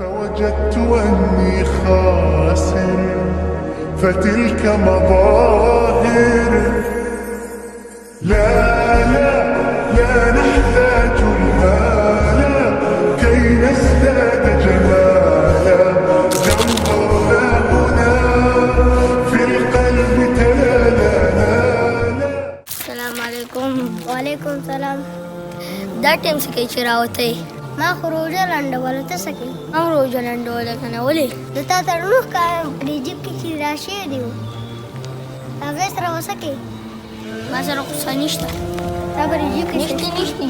فوجدت أني خاسر فتلك مظاهر لا نحتاج المال كي نزداد جمالا جوهرنا هنا في القلب تلالا. السلام عليكم. وعليكم السلام. دا ټیم څه کوي چې راوتی ما خو روژه لنډوله ته څه کوي هم روژه لنډوله که نه ولې د تا تړونو ښکارم په دې جیب کې چې راشوی دی هغې سره به څه کوې ما سره خو څه نشته تا په دې جیب کې نشتې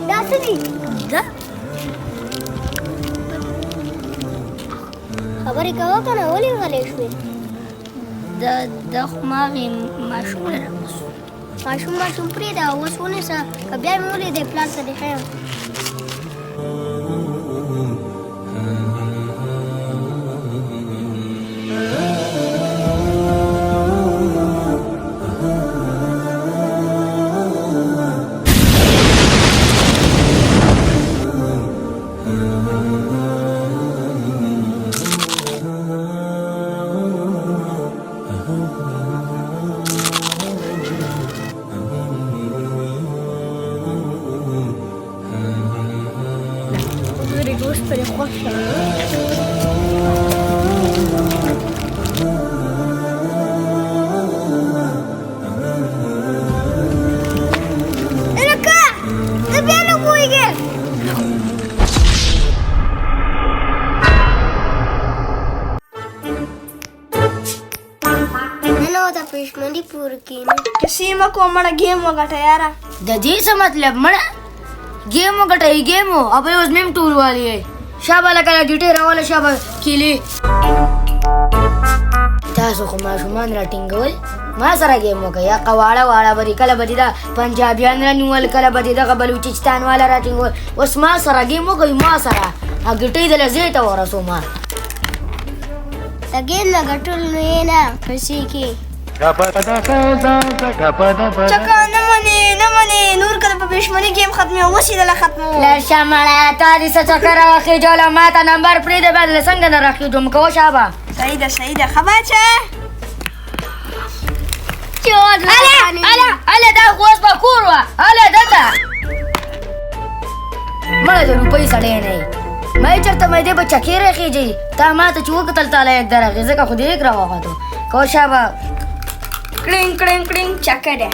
دا څه دي دا خبرې کوه که نه ولې غلی شوې دا خو ما هغې ماشوم له راوسو ماشوم پرېږده اوس ونیسه که بیا مې ولیدی پلار ته دې ښیم دوست پرې خوښ شه لکه ته بیا نه پوهېږې ننه ورته پېشمني پوره کېنو کیسې مه کوه مړه ګیم وګټه یاره د دې څه مطلب مړه گیم وګټئ گیم او اوس میم ټول والی شابه لکه ګیټې راواله شابه کیلي تاسو خو ماشومان راټینګول ما سره گیم وکړئ یا قواړه واړه به دي کله به دي دا پنجابیان رانیول کله به دي دغه بلوچستان والا راټینګول اوس ما سره گیم وکړئ ما سره ګیټۍ دله زه ته ورسوم د ګیم نه ګټل نو یې نه پیسې کې چکه نه منې نور کله په پېشمني ګیم ختمې اوس یې دله ختمو لرشه مړه تا دې څه چکر راخېجوله ما ته نمبر پرېږده بیا دله څنګه نه راخېجوم کوه شابه صحیح ده ښه بچه هله دا خو اوس په کور وه هله دلته مړه د روپۍ سړی نه یې ما یې چېرته مې دې به چکې راخېجئ تا ما ته چې وکتل تا لایق درغې ځکه خو دې یک راوغتو کوه شابه کړینګ کړینګ کړینګ چکه ده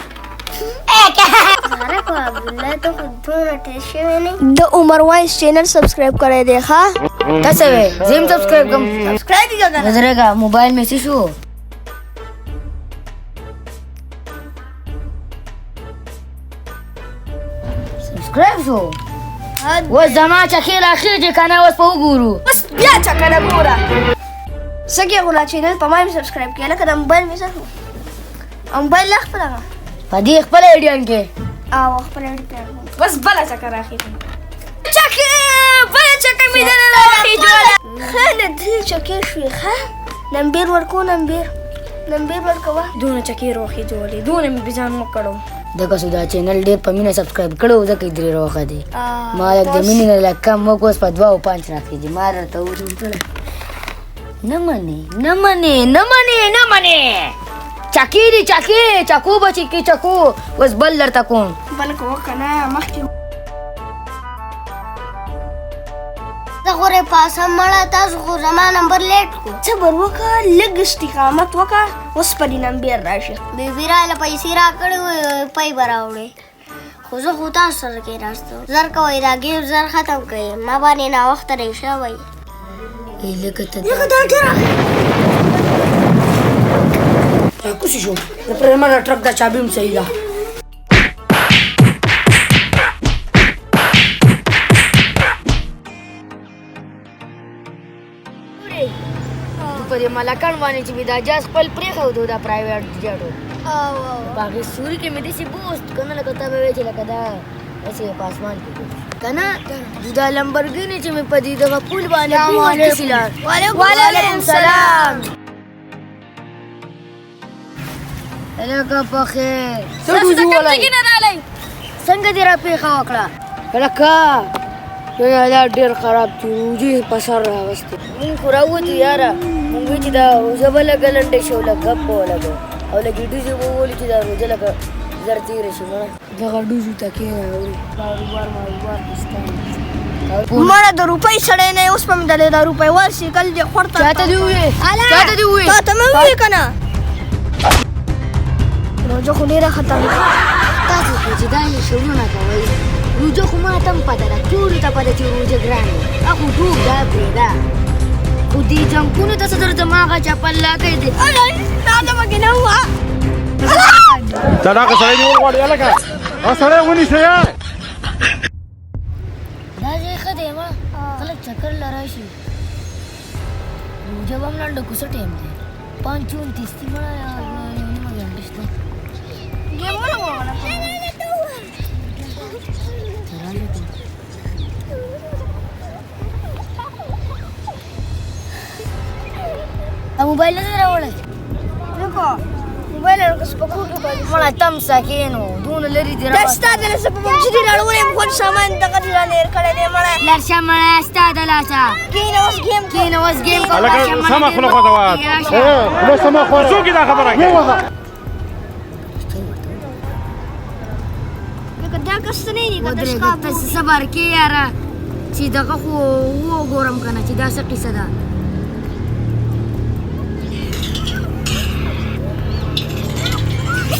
د عمر وایس چینل سبسکرائب کړی دی ښه تاسو وې زم سبسکرائب کوم سبسکرائب یې کړه نظرګه موبایل مې څه شو سبسکرائب شو اوس زما چکې راخېږي که نه اوس په وګورو بس بیا چکه ده ګوره څنګه غولا چینل په ما مې سبسکرائب کړه لکه د موبایل مې څه شو موبایل لا خپله ده په دې خپله ایډیان کې او خپله ایډیان بس بله چکه راخېږي چکې بله چکه مې دله راخېجوله ښه نه دې چکې شوې ښه نمبر ورکو نمبر ورکوه دونه چکې راخېجولې دونه مې بېځان وکړو دغه سو دا چینل ډېر په مینه سبسکرایب کړو ځکه یې درې راوښه دی ما لږ د مینې نه لږ کم وکړو اوس په 2 او 5 راخېږي ما درته وجوړ کړی نه منې چکی دی چکو بچی کی چکو اوس بل درته کوم بل کوه که نه مخکې زه غورې پاسم مړه تاسو خو زما نمبر لیټ کو صبر وکړه لږ استقامت وکړه اوس په دې نمبر راشي بیبي راله پیسې راکړې وې پی به راوړې خو زه خو تاسو سره کېناستم زر کوئ دا ګیم زر ختم کړئ ما باندې ناوخته ریشه وئ لکه ته دا ډېره کوشش شو د پرېمانه ټرک دا چابي هم صحیح ده په دې ملکان باندې چې مې دا جاز خپل پرېښودو دا پرایویټ جټو په هغې سوري کې مې داسې بوست که نه لکه تا به وایې چې لکه دا داسې په اسمان کې که نه دا لمبرګینې چې مې په دې دغه پول باندې بوست داسې لاړ وعلیکم السلام لکه په خیر څنګه دې راپېښه وکړه لکه نه دا ډېر خراب دي روجې په سر راوستې مونږ خو راووتو یاره مونږ وایي چې دا روژه به لږه لنډه شي او لږ ګپ به ولګو او لږې ډوزې به وولو چې دا روژه لږه زر تېره شي مړه دغه ډوزو ته کښېنه ماروبار مړه د روپۍ سړی نه اوس په مې دلې د روپۍ وال سیکل دې خورته چاته دې وویې چاته دې وویې تا ته مې وویې که نه روژه خو ډېره خطرناکه تاسو خو چې دا یې شعرونه کوئ روژه خو ما ته هم پته ده ټولو ته پته چې روژه ګرانه ده خو ټوک دا پرېږده خو دې جنګونو ته څه در دماغه چپل لاکی دی دا ته پکې نه وه دا دغه سړی نیول غواړي هلکه دا سړی ونیسئ دا ځای ښه دی ما خلک چکر له راشي روژه به هم لنډه کوڅه ټایم دی 5:29 دي مړه نیمه ګنټه شته ګیمونه ووله موبایل نه دی راوړی نکو موبایل یې په کور کې پاتې شو. مړه تم سکینو دونه لرې دي دا ستا د لاسه په موږ چې دې راوړی یم خو سامان دغه دې رانه هېر کړی دی مړی لاړ شه مړه ستا د لاسه کښېنه اوس ګیم کوو. کښېنه اوس ګیم کوه هلکه سمه خوله خواته وه خوله سمه خوا څوک یې دا خبره کوي لکه دا کس ته نه وي که ودرېږه تشقاب ته صبر کې یاره چې دغه خو وګورم که نه چې دا څه قیصه ده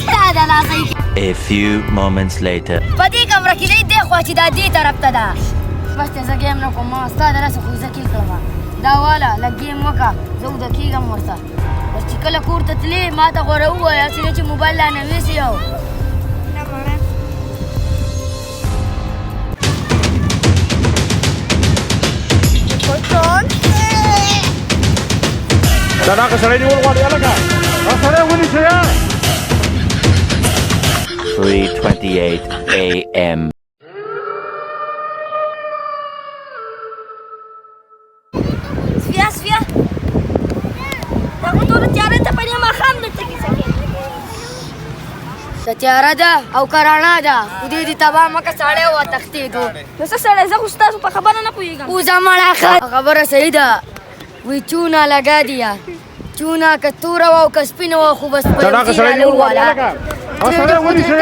ستا د لاسه A few moments later. په دې کمره کې دی دی خوا چې دا دې طرف ته ده بس ته زه ګیم نه کوم ما ستا د لاسه خو زه کیل کړم دا واله لږ ګیم وکړه زه اوده کېږم ورته بس چې کله کور ته تلې ما ته غوره ووایه چې نه چې موبایل لا نه ویسي او نه مړی دا دغه سړی نیول غواړي هلکه دا سړی ونیسئ 3:28 a.m. سفیا دا خو ټوله تیاره ته په دې ماښام درته کیسه کوي د تیاره ده او کراڼه ده خدای دې تباه مکه ساړی وتښتېدو نو څه سړی زه خو ستاسو په خبره نه پوهېږم اوزه مړه خبره صحیح ده وی چونه لګا دیا چونه که توره وه او که سپینه وه خو بس دا دغه سړی نیول غواړي هلکه دا سړی ونیسئ